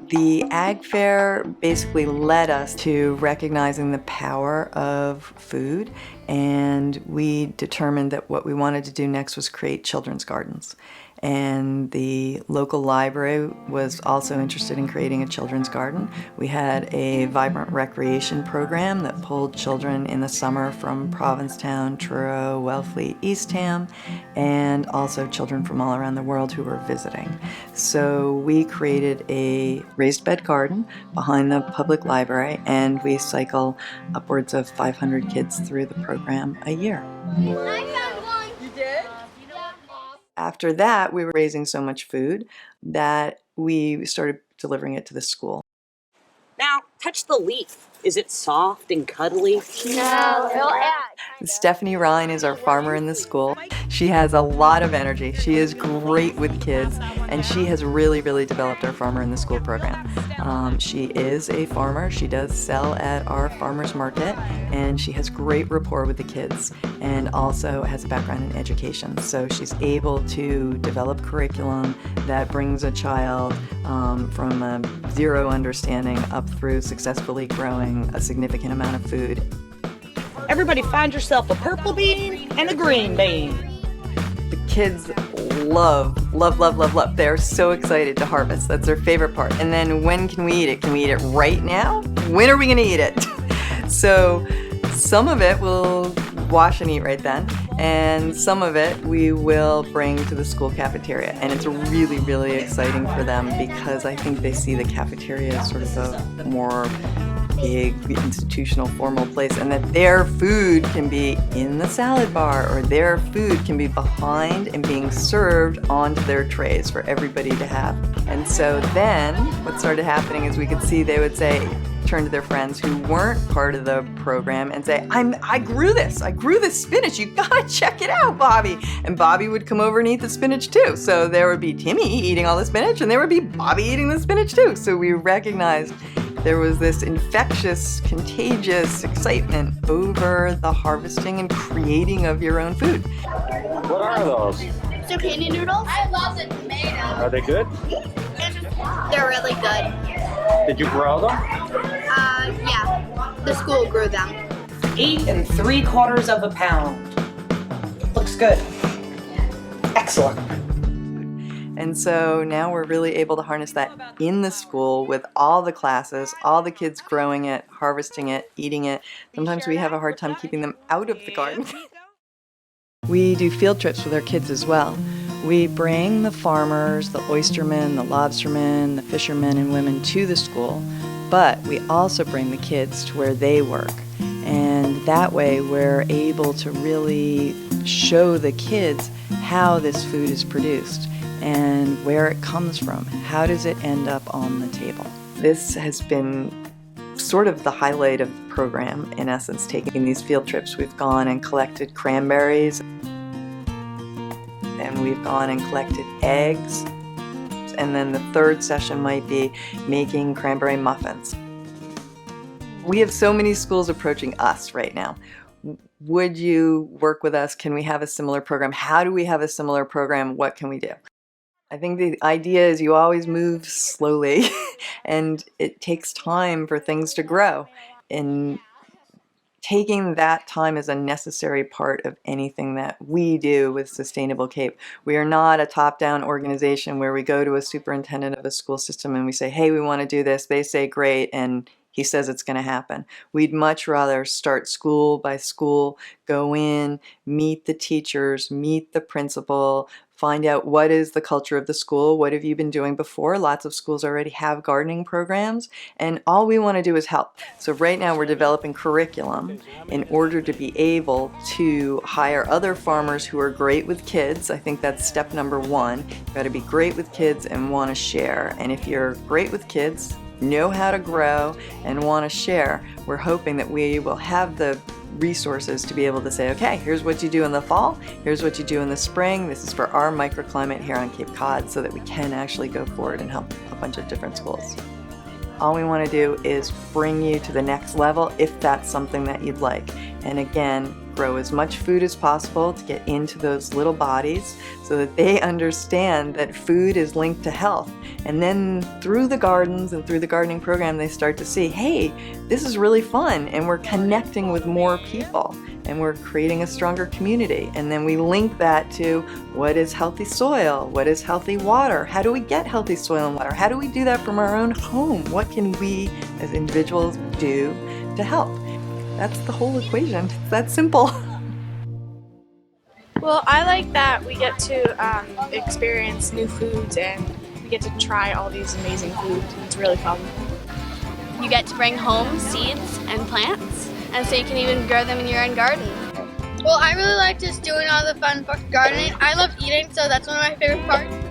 The Ag Fair basically led us to recognizing the power of food, and we determined that what we wanted to do next was create children's gardens. And the local library was also interested in creating a children's garden. We had a vibrant recreation program that pulled children in the summer from Provincetown, Truro, Wellfleet, Eastham, and also children from all around the world who were visiting. So we created a raised bed garden behind the public library, and we cycle upwards of 500 kids through the program a year. After that, we were raising so much food that we started delivering it to the school. Now, touch the leaf. Is it soft and cuddly? No. Stephanie Ryan is our farmer in the school. She has a lot of energy. She is great with kids, and she has really developed our Farmer in the School program. She is a farmer. She does sell at our farmer's market, and she has great rapport with the kids, and also has a background in education. So she's able to develop curriculum that brings a child from a zero understanding up through successfully growing a significant amount of food. Everybody find yourself a purple bean and a green bean. The kids love. They're so excited to harvest. That's their favorite part. And then when can we eat it? Can we eat it right now? When are we gonna eat it? So some of it we'll wash and eat right then, and some of it we will bring to the school cafeteria. And it's really exciting for them because I think they see the cafeteria as sort of a more big institutional formal place, and that their food can be in the salad bar, or their food can be behind and being served onto their trays for everybody to have. And so then what started happening is we could see they would say, turn to their friends who weren't part of the program and say, I grew this spinach, you gotta check it out, Bobby. And Bobby would come over and eat the spinach too. So there would be Timmy eating all the spinach, and there would be Bobby eating the spinach too. So we recognized there was this infectious, contagious excitement over the harvesting and creating of your own food. What are those? Zucchini noodles. I love the tomatoes. Are they good? They're really good. Did you grow them? Yeah. The school grew them. 8 3/4 pounds. Looks good. Excellent. And so now we're really able to harness that in the school with all the classes, all the kids growing it, harvesting it, eating it. Sometimes we have a hard time keeping them out of the garden. We do field trips with our kids as well. We bring the farmers, the oystermen, the lobstermen, the fishermen and women to the school, but we also bring the kids to where they work. And that way we're able to really show the kids how this food is produced and where it comes from. How does it end up on the table? This has been sort of the highlight of the program, in essence, taking these field trips. We've gone and collected cranberries, and we've gone and collected eggs, and then the third session might be making cranberry muffins. We have so many schools approaching us right now. Would you work with us? Can we have a similar program? How do we have a similar program? What can we do? I think the idea is you always move slowly and it takes time for things to grow. And taking that time is a necessary part of anything that we do with Sustainable Cape. We are not a top-down organization where we go to a superintendent of a school system and we say, hey, we want to do this. They say, great, and he says it's going to happen. We'd much rather start school by school, go in, meet the teachers, meet the principal, find out what is the culture of the school, what have you been doing before. Lots of schools already have gardening programs, and all we want to do is help. So right now we're developing curriculum in order to be able to hire other farmers who are great with kids. I think that's step number one. You've got to be great with kids and want to share. And if you're great with kids, know how to grow, and want to share, we're hoping that we will have the resources to be able to say, okay, here's what you do in the fall, here's what you do in the spring, this is for our microclimate here on Cape Cod, so that we can actually go forward and help a bunch of different schools. All we want to do is bring you to the next level if that's something that you'd like. and again, grow as much food as possible to get into those little bodies so that they understand that food is linked to health. And then through the gardens and through the gardening program, they start to see, hey, this is really fun, and we're connecting with more people, and we're creating a stronger community. And then we link that to what is healthy soil, what is healthy water, how do we get healthy soil and water, how do we do that from our own home, what can we as individuals do to help? That's the whole equation. It's that simple. Well, I like that we get to experience new foods and we get to try all these amazing foods. It's really fun. You get to bring home seeds and plants, and so you can even grow them in your own garden. Well, I really like just doing all the fun gardening. I love eating, so that's one of my favorite parts.